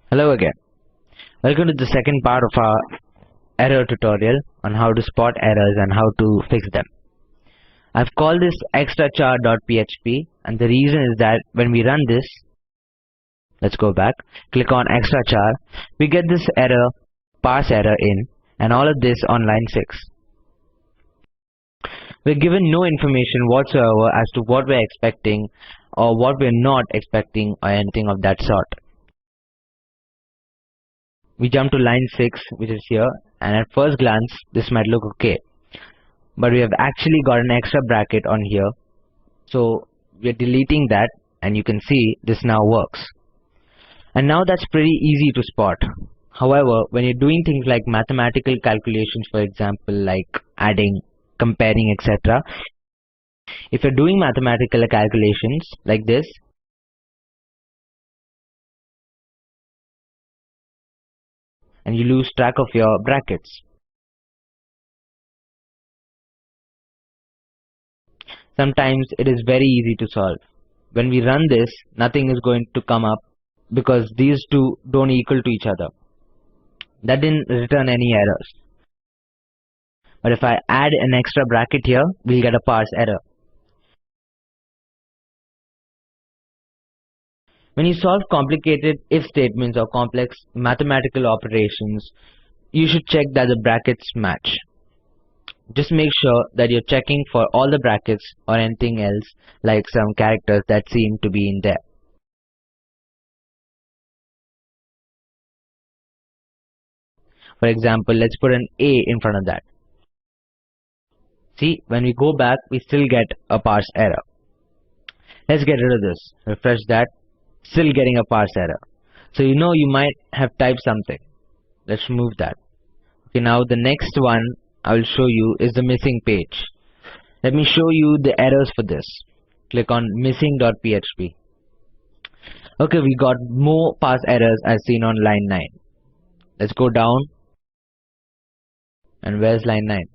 Hello again. Welcome to the second part of our error tutorial on how to spot errors and how to fix them. I've called this extrachar.php, and the reason is that when we run this, let's go back, click on extrachar, we get this error, parse error in, and all of this on line 6. We're given no information whatsoever as to what we're expecting or what we're not expecting or anything of that sort. We jump to line 6, which is here, and at first glance this might look okay, but we have actually got an extra bracket on here, so we're deleting that, and you can see this now works. And now that's pretty easy to spot. However, when you're doing things like mathematical calculations, for example, like adding, comparing, etc., if you're doing mathematical calculations like this, and you lose track of your brackets, sometimes it is very easy to solve. When we run this, nothing is going to come up because these two don't equal to each other. That didn't return any errors. But if I add an extra bracket here, we'll get a parse error. When you solve complicated if statements or complex mathematical operations, you should check that the brackets match. Just make sure that you're checking for all the brackets or anything else like some characters that seem to be in there. For example, let's put an A in front of that. See, when we go back, we still get a parse error. Let's get rid of this. Refresh that. Still getting a parse error. So you know you might have typed something. Let's remove that. Okay, now the next one I will show you is the missing page. Let me show you the errors for this. Click on missing.php. Okay, we got more parse errors as seen on line 9. Let's go down. And where's line 9?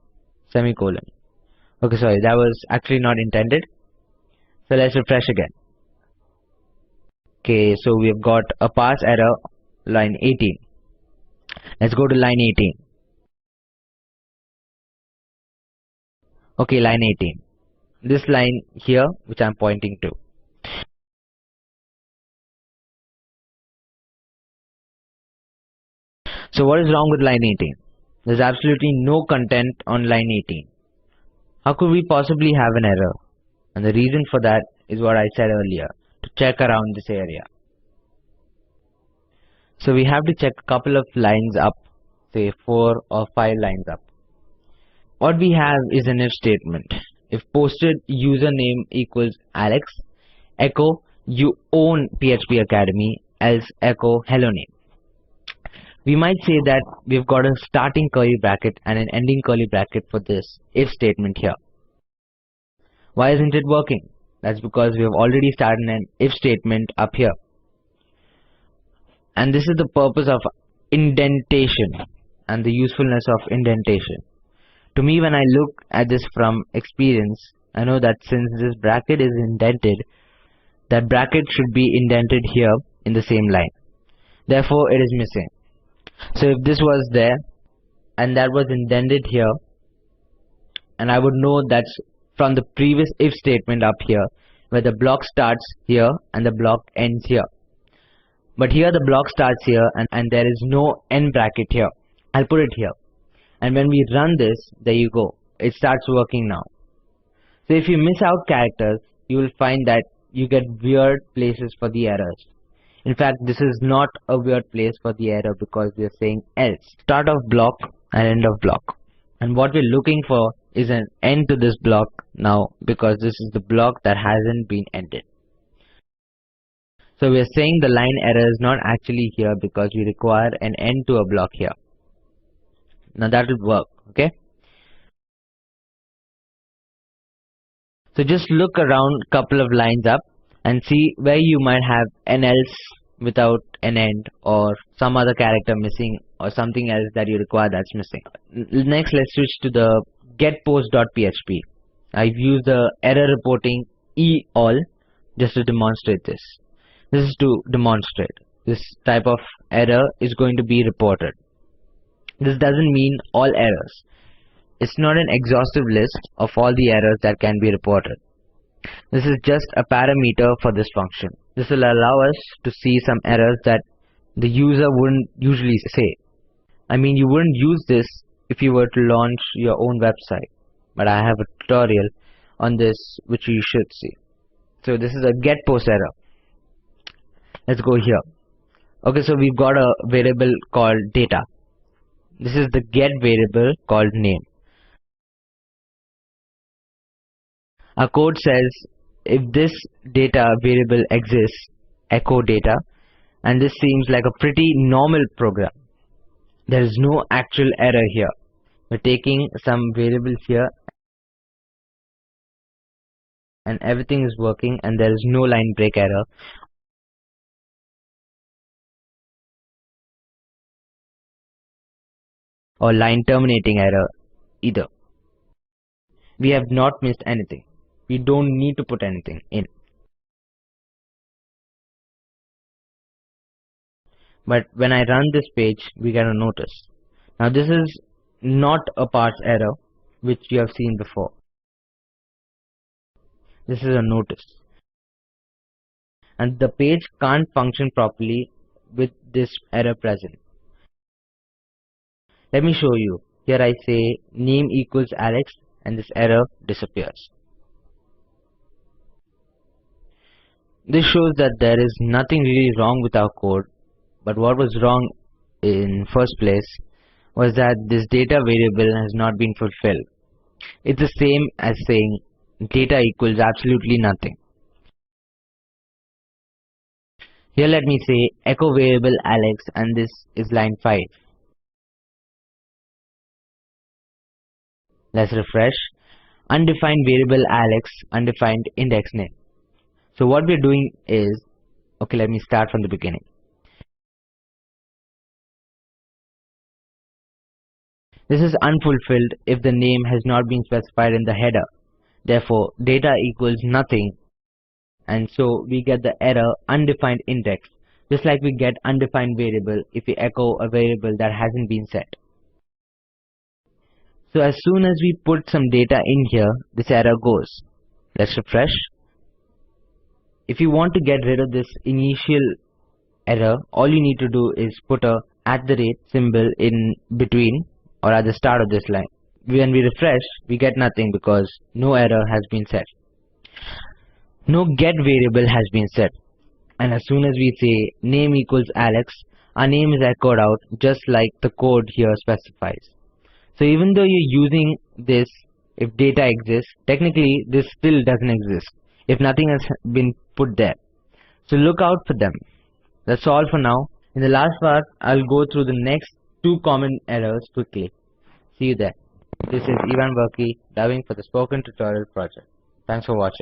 Semicolon. Okay, sorry, that was actually not intended. So let's refresh again. Okay, so we've got a parse error, line 18. Let's go to line 18. Okay, line 18. This line here, which I'm pointing to. So what is wrong with line 18? There's absolutely no content on line 18. How could we possibly have an error? And the reason for that is what I said earlier, to check around this area. So we have to check a couple of lines up, say 4 or 5 lines up. What we have is an if statement. If posted username equals Alex, echo you own PHP Academy, else echo hello name. We might say that we've got a starting curly bracket and an ending curly bracket for this if statement here. Why isn't it working? That's because we have already started an if statement up here. And this is the purpose of indentation and the usefulness of indentation. To me, when I look at this from experience, I know that since this bracket is indented, that bracket should be indented here in the same line. Therefore, it is missing. So if this was there and that was indented here, and I would know that's from the previous if statement up here, where the block starts here and the block ends here. But here the block starts here and there is no end bracket here. I'll put it here. And when we run this, there you go. It starts working now. So if you miss out characters, you will find that you get weird places for the errors. In fact, this is not a weird place for the error because we are saying else. Start of block and end of block. And what we're looking for is an end to this block now because this is the block that hasn't been ended. So we are saying the line error is not actually here because we require an end to a block here. Now that will work, okay? So just look around a couple of lines up and see where you might have an else without an end or some other character missing or something else that you require that's missing. Next, let's switch to the getPost.php. I've used the error reporting all just to demonstrate this. This is to demonstrate. this type of error is going to be reported. This doesn't mean all errors. It's not an exhaustive list of all the errors that can be reported. This is just a parameter for this function. This will allow us to see some errors that the user wouldn't usually say. I mean, you wouldn't use this if you were to launch your own website, but I have a tutorial on this which you should see. So this is a get post error. Let's go here. Okay, so we've got a variable called data. This is the get variable called name. Our code says if this data variable exists, echo data, and this seems like a pretty normal program. There is no actual error here. We're taking some variables here and everything is working and there is no line break error or line terminating error either. We have not missed anything. We don't need to put anything in. But when I run this page, we get a notice. Now this is not a parse error which you have seen before. This is a notice. And the page can't function properly with this error present. Let me show you. Here I say name equals Alex and this error disappears. This shows that there is nothing really wrong with our code, but what was wrong in first place was that this data variable has not been fulfilled. It's the same as saying data equals absolutely nothing. Here let me say echo variable Alex and this is line 5. Let's refresh. Undefined variable Alex, undefined index name. So what we're doing is, okay, let me start from the beginning. This is unfulfilled if the name has not been specified in the header. Therefore, data equals nothing, and so we get the error undefined index, just like we get undefined variable if we echo a variable that hasn't been set. So as soon as we put some data in here, this error goes. Let's refresh. If you want to get rid of this initial error, all you need to do is put a @ symbol in between or at the start of this line. When we refresh, we get nothing because no error has been set. No get variable has been set. And as soon as we say name equals Alex, our name is echoed out just like the code here specifies. So even though you're using this, if data exists, technically this still doesn't exist if nothing has been put there. So look out for them. That's all for now. In the last part, I'll go through the next 2 common errors quickly. See you there. This is Ivan Burki, dubbing for the Spoken Tutorial project. Thanks for watching.